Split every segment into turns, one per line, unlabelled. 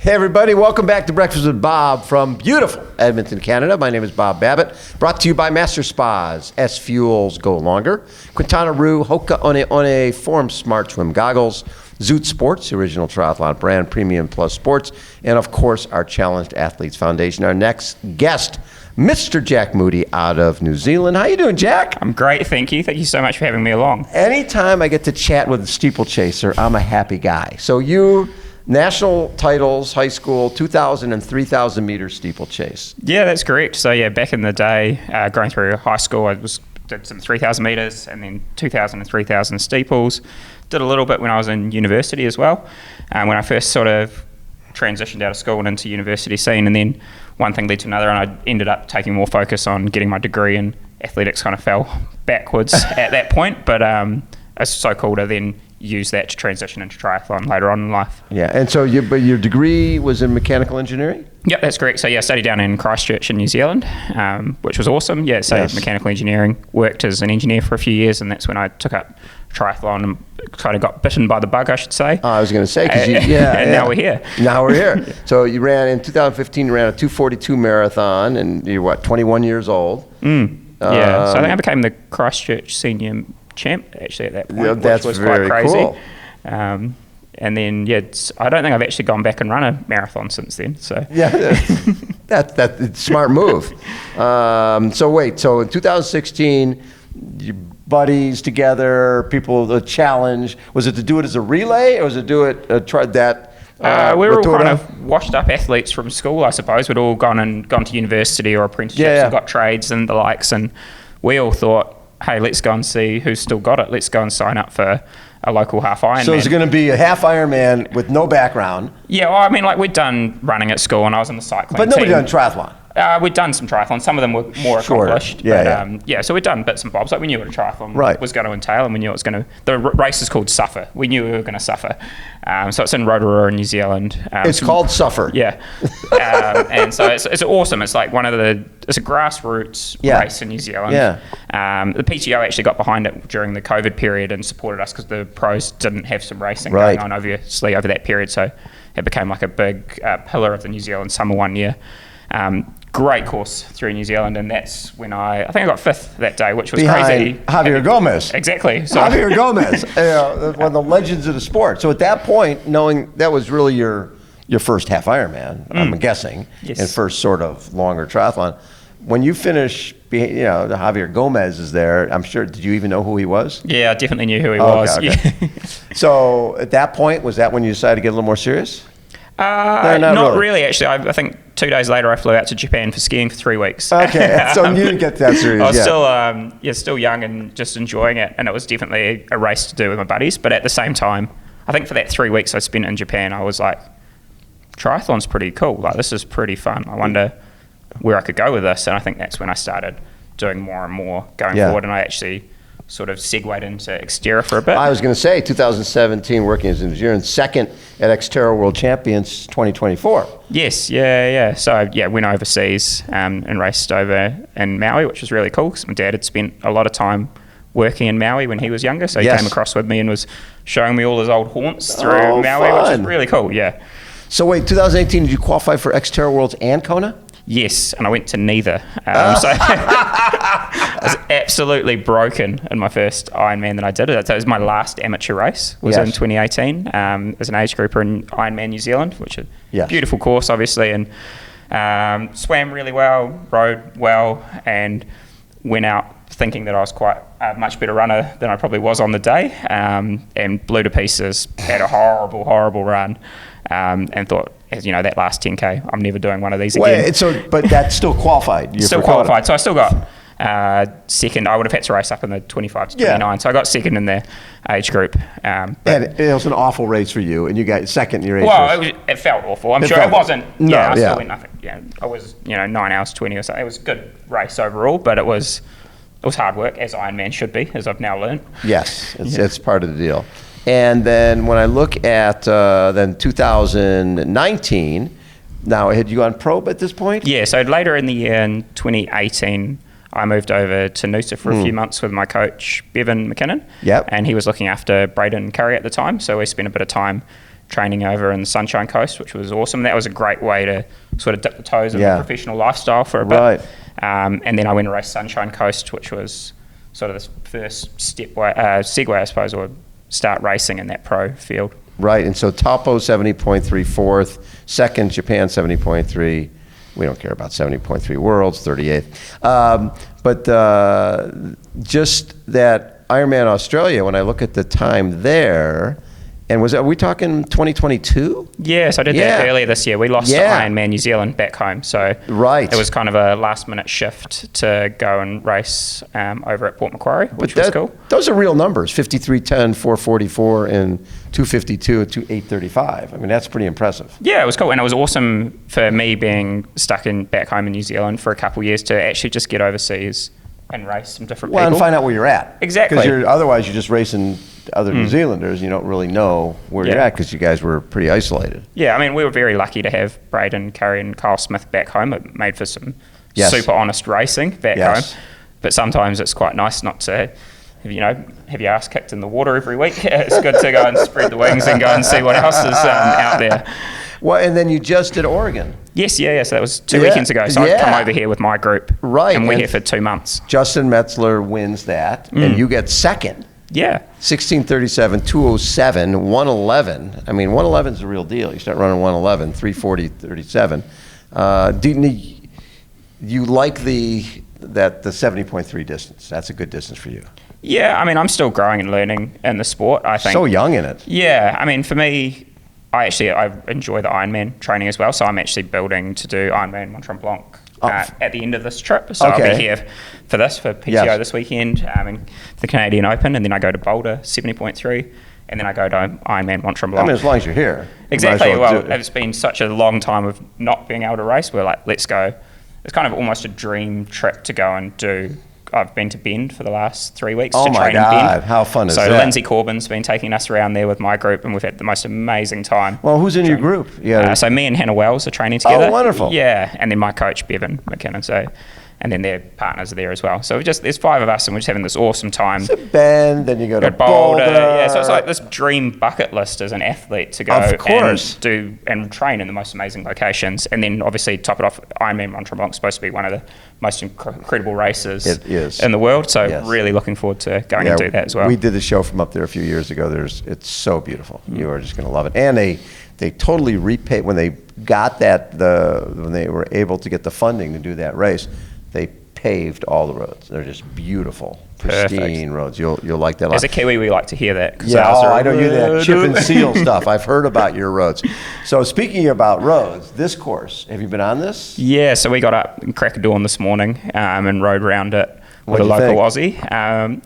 Hey everybody, welcome back to Breakfast with Bob from beautiful Edmonton, Canada. My name is Bob Babbitt, brought to you by Master Spas, SFuels Go Longer, Quintana, HOKA on a Form Smart Swim Goggles, Zoot Sports, the original triathlon brand, Premium Plus Sports, and of course our Challenged Athletes Foundation. Our next guest, Mr. Jack Moody out of New Zealand. How you doing, Jack?
I'm great, thank you. Thank you so much for having me along.
Anytime I get to chat with a steeplechaser, I'm a happy guy. So you... National titles, high school, 2,000 and 3,000 meter steeplechase.
Yeah, that's correct. So yeah, back in the day, going through high school, I did some 3,000 meters and then 2,000 and 3,000 steeples. Did a little bit when I was in university as well. When I first sort of transitioned out of school and into university scene, and then one thing led to another, and I ended up taking more focus on getting my degree, and athletics kind of fell backwards at that point. But it's so cool to then use that to transition into triathlon later on in life.
Yeah, and so but your degree was in mechanical engineering?
Yep, that's correct. So yeah, I studied down in Christchurch in New Zealand, which was awesome. Yeah, studied mechanical engineering, worked as an engineer for a few years, and that's when I took up triathlon and kind of got bitten by the bug, I should say.
I was going to say, because
now we're here.
Now we're here. So you ran, in 2015, you ran a 2:42 marathon, and you're what, 21 years old?
Yeah, so I think I became the Christchurch senior champ actually at that point,
which was quite crazy. Cool.
And then I don't think I've actually gone back and run a marathon since then. So
yeah, that's a smart move. So in 2016, your buddies together, people, the challenge, was it to do it as a relay, or was it do it try that?
We were all kind of washed up athletes from school, I suppose. We'd all gone to university or apprenticeships and got trades and the likes, and we all thought, hey, let's go and see who's still got it. Let's go and sign up for a local half Ironman.
So it's going to be a half Ironman with no background.
Yeah, well, I mean, like we'd done running at school and I was in the cycling
But nobody
team.
done triathlon.
We'd done some triathlons. Some of them were more accomplished. So we'd done bits and bobs. Like we knew what a triathlon was going to entail, and we knew it was going to... The race is called Suffer. We knew we were going to suffer. So it's in Rotorua in New Zealand.
It's called Suffer.
Yeah. And so it's awesome. It's like it's a grassroots race in New Zealand. Yeah. The PTO actually got behind it during the COVID period and supported us because the pros didn't have some racing going on obviously over that period. So it became like a big pillar of the New Zealand summer one year. Great course through New Zealand, and that's when I think I got fifth that day, which was crazy.
Javier Gomez.
Exactly.
So. Javier Gomez, one of the legends of the sport. So at that point, knowing that was really your first half Ironman, I'm guessing, and first sort of longer triathlon. When you finish, Javier Gomez is there. I'm sure. Did you even know who he was?
Yeah, I definitely knew who he was.
Okay. So at that point, was that when you decided to get a little more serious?
Not really, actually. I think 2 days later I flew out to Japan for skiing for 3 weeks.
Okay, so you didn't get that serious.
I was still young and just enjoying it, and it was definitely a race to do with my buddies. But at the same time, I think for that 3 weeks I spent in Japan, I was like, triathlon's pretty cool. Like, this is pretty fun. I wonder where I could go with this. And I think that's when I started doing more and more going forward, and I actually sort of segued into Xterra for a bit.
I was going to say 2017 working as an engineer and second at Xterra World Champions 2024.
Yes, yeah. So went overseas and raced over in Maui, which was really cool because my dad had spent a lot of time working in Maui when he was younger, so he came across with me and was showing me all his old haunts through Maui, which was really cool, yeah.
So wait, 2018, did you qualify for Xterra Worlds and Kona?
Yes, and I went to neither. So I was absolutely broken in my first Ironman that I did. That was my last amateur race, was in 2018 as an age grouper in Ironman New Zealand, which is a beautiful course, obviously, and swam really well, rode well, and went out thinking that I was quite a much better runner than I probably was on the day, and blew to pieces, had a horrible, horrible run, and thought, that last 10K, I'm never doing one of these again.
But that still qualified?
Still qualified. So I still got second. I would have had to race up in the 25 to 29. So I got second in the age group.
And it was an awful race for you, and you got second in your age group.
Well, it felt awful. I'm sure it wasn't. I still went nothing. Yeah, I was 9 hours 20 or something. It was a good race overall, but it was hard work, as Ironman should be, as I've now learned.
Yes, it's part of the deal. And then when I look at then 2019, now had you gone pro at this point?
Yeah, so later in the year in 2018, I moved over to Noosa for a few months with my coach, Bevan McKinnon.
Yep.
And he was looking after Braden Curry at the time, so we spent a bit of time training over in the Sunshine Coast, which was awesome. That was a great way to sort of dip the toes in the professional lifestyle for a bit.
Right.
And then I went and raced Sunshine Coast, which was sort of this first segue, I suppose, or start racing in that pro field.
Right, and so Taupo 70.3 fourth, second Japan 70.3. We don't care about 70.3 worlds, 38th. But just that Ironman Australia, when I look at the time there, and are we talking 2022?
Yes, I did that earlier this year. We lost to Ironman New Zealand back home, so it was kind of a last-minute shift to go and race over at Port Macquarie, which was cool.
Those are real numbers: 53:10, 4:44, and 2:52 and 8:35. I mean, that's pretty impressive.
Yeah, it was cool, and it was awesome for me being stuck back home in New Zealand for a couple of years to actually just get overseas and race some different people.
And find out where you're at.
Exactly.
Because otherwise you're just racing other New Zealanders. You don't really know where you're at because you guys were pretty isolated.
Yeah, I mean, we were very lucky to have Braden Curry and Kyle Smith back home. It made for some super honest racing back home. But sometimes it's quite nice not to, have your ass kicked in the water every week. It's good to go and spread the wings and go and see what else is out there.
Well, and then you just did Oregon.
Yes, so that was 2 weekends ago. So I've come over here with my group.
Right.
And we're here for 2 months.
Justin Metzler wins that, and you get second.
Yeah.
16:37, 2:07, 1:11. I mean, 1:11 is the real deal. You start running 1:11, 3:40:37. Do you like the 70.3 distance? That's a good distance for you.
Yeah, I mean, I'm still growing and learning in the sport, I think.
So young in it.
Yeah, I mean, for me, I enjoy the Ironman training as well. So I'm actually building to do Ironman Mont Tremblant at the end of this trip. So I'll be here for PTO this weekend in the Canadian Open, and then I go to Boulder 70.3, and then I go to Ironman Mont Tremblant.
I mean, as long as you're here.
Exactly. Well, it's been such a long time of not being able to race. We're like, let's go. It's kind of almost a dream trip to go and do. I've been to Bend for the last 3 weeks to train in Bend. Oh my God,
how fun is that?
So Lindsay Corbin's been taking us around there with my group, and we've had the most amazing time.
Well, who's in your group?
So me and Hannah Wells are training together.
Oh, wonderful.
Yeah, and then my coach, Bevan McKinnon. So, and then their partners are there as well. So there's 5 of us, and we're just having this awesome time.
So Bend, then you go to Boulder.
Yeah, so it's like this dream bucket list as an athlete to go and do and train in the most amazing locations. And then obviously top it off, Ironman Mont Tremblant is supposed to be one of the most incredible races in the world. So really looking forward to going and do that as well.
We did the show from up there a few years ago. It's so beautiful. You are just going to love it. And they totally repaid when they got when they were able to get the funding to do that race. They paved all the roads. They're just beautiful, pristine roads. You'll like that a lot.
As a Kiwi, we like to hear that.
Yeah, I know you that chip and seal stuff. I've heard about your roads. So speaking about roads, this course, have you been on this?
Yeah, so we got up and crack of dawn this morning and rode around it with a local Aussie.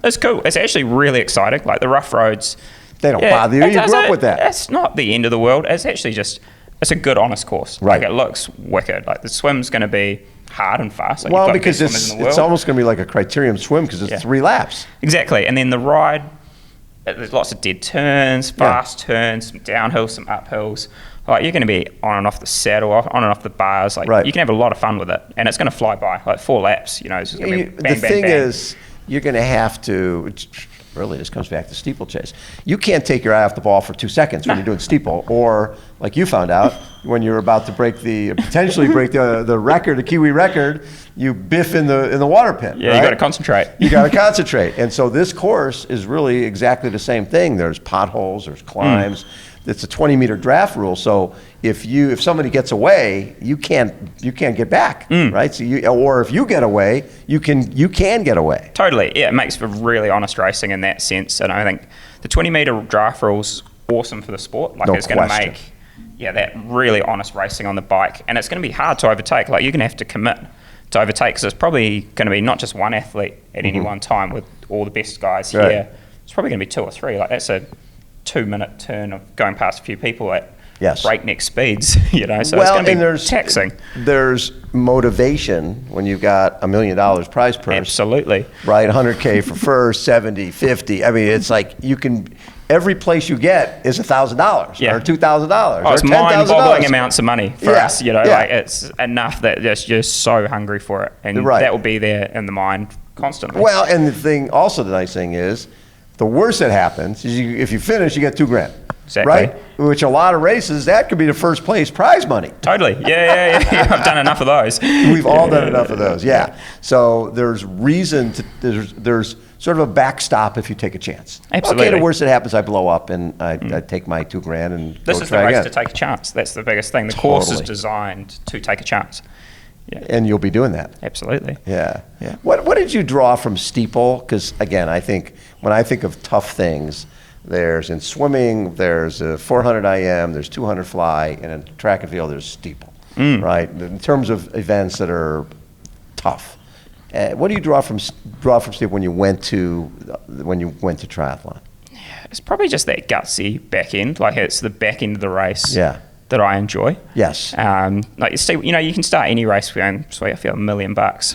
It's cool. It's actually really exciting. Like the rough roads.
They don't bother you. You grew up with that.
It's not the end of the world. It's actually it's a good, honest course.
Right.
Like it looks wicked. Like the swim's going to be hard and fast. Like
well, because it's almost going to be like a criterium swim because it's 3 laps.
Exactly. And then the ride, there's lots of dead turns, fast turns, some downhills, some uphills. Like you're going to be on and off the saddle, on and off the bars. Like you can have a lot of fun with it, and it's going to fly by. Like 4 laps, it's just going to be bang,
the
bang,
thing
bang.
is, you're going to have to. Really, this comes back to steeplechase. You can't take your eye off the ball for 2 seconds when you're doing steeple, or like you found out when you're about to potentially break the record, the Kiwi record, you biff in the water pit.
Yeah, you got to concentrate.
You got to concentrate, and so this course is really exactly the same thing. There's potholes, there's climbs. It's a 20-meter draft rule, so if somebody gets away, you can't get back, right? So or if you get away, you can get away.
Totally, yeah. It makes for really honest racing in that sense, and I think the 20-meter draft rule's awesome for the sport. Like it's going to make that really honest racing on the bike, and it's going to be hard to overtake. Like you're going to have to commit to overtake because it's probably going to be not just one athlete at any one time with all the best guys here. It's probably going to be 2 or 3. Like that's a 2-minute turn of going past a few people at breakneck speeds, so it's going to be taxing. There's
motivation when you've got $1 million prize purse.
Absolutely.
Right, 100K for first, 70, 50. I mean, it's like every place you get is $1,000 or $2,000 or
it's mind-boggling amounts of money for us, like it's enough that you're so hungry for it, and that will be there in the mind constantly.
Well, and the nice thing is, The worst that happens is if you finish, you get $2,000.
Exactly.
Right? Which a lot of races, that could be the first place prize money.
Totally. Yeah. I've done enough of those.
We've all done enough of those. Yeah. So there's reason to there's sort of a backstop if you take a chance.
Absolutely.
Okay, the worst that happens, I blow up and I take my $2,000 and
this
go
is
try
the race
again.
to take a chance. That's the biggest thing. The course is designed to take a chance. Yeah.
And you'll be doing that.
Absolutely.
Yeah. What did you draw from steeple? Because again, I think when I think of tough things, there's in swimming, there's a 400 IM, there's 200 fly, and in track and field, there's steeple. Right? In terms of events that are tough, what do you draw from steeple when you went to triathlon?
It's probably just that gutsy back end. Like it's the back end of the race.
Yeah.
That I enjoy.
Yes.
Like you can start any race going, sweet, I feel $1 million, but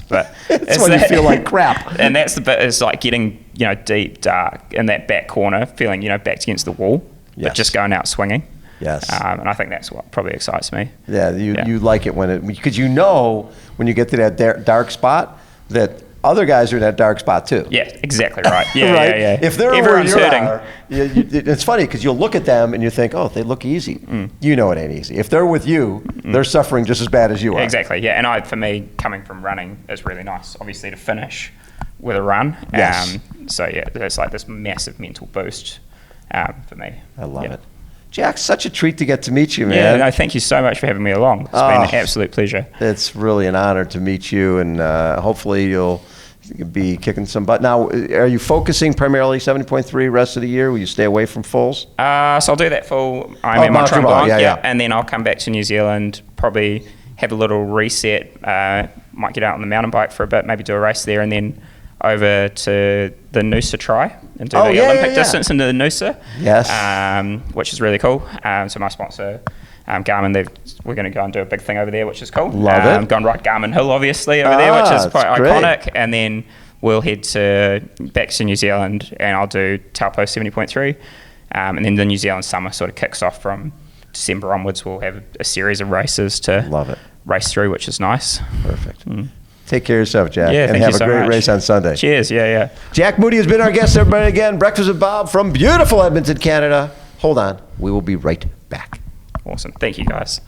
it's when you feel like crap.
And that's the bit is like getting, deep, dark in that back corner, feeling, backed against the wall, but just going out swinging.
Yes.
And I think that's what probably excites me.
Yeah. You like it because when you get to that dark spot that other guys are in that dark spot too.
Yeah, exactly right. Yeah,
right?
yeah.
If they're
everyone's
where
hurting.
It's funny because you'll look at them and you think, oh, they look easy. You know it ain't easy. If they're with you, they're suffering just as bad as you are.
Exactly. Yeah, and for me, coming from running is really nice. Obviously, to finish with a run.
Yes.
So yeah, it's like this massive mental boost for me.
I love it. Jack, such a treat to get to meet you, man.
Yeah, no, thank you so much for having me along. It's been an absolute pleasure.
It's really an honor to meet you, and hopefully you'll be kicking some butt. Now, are you focusing primarily 70.3 rest of the year? Will you stay away from fulls?
So I'll do that full Ironman Montreal,
yeah.
And then I'll come back to New Zealand, probably have a little reset, might get out on the mountain bike for a bit, maybe do a race there, and then over to the Noosa Tri and do the Olympic distance into the Noosa.
Yes.
Which is really cool. So my sponsor, Garmin, we're going to go and do a big thing over there, which is cool.
Love it.
Go and ride Garmin Hill, obviously, over there, which is quite iconic.
Great.
And then we'll head back to New Zealand, and I'll do Taupo 70.3. And then the New Zealand summer sort of kicks off from December onwards. We'll have a series of races to race through, which is nice.
Perfect. Take care of yourself, Jack.
Yeah,
and have a great race on Sunday.
Cheers. Yeah.
Jack Moody has been our guest, everybody. Again, Breakfast with Bob from beautiful Edmonton, Canada. Hold on. We will be right back.
Awesome. Thank you, guys.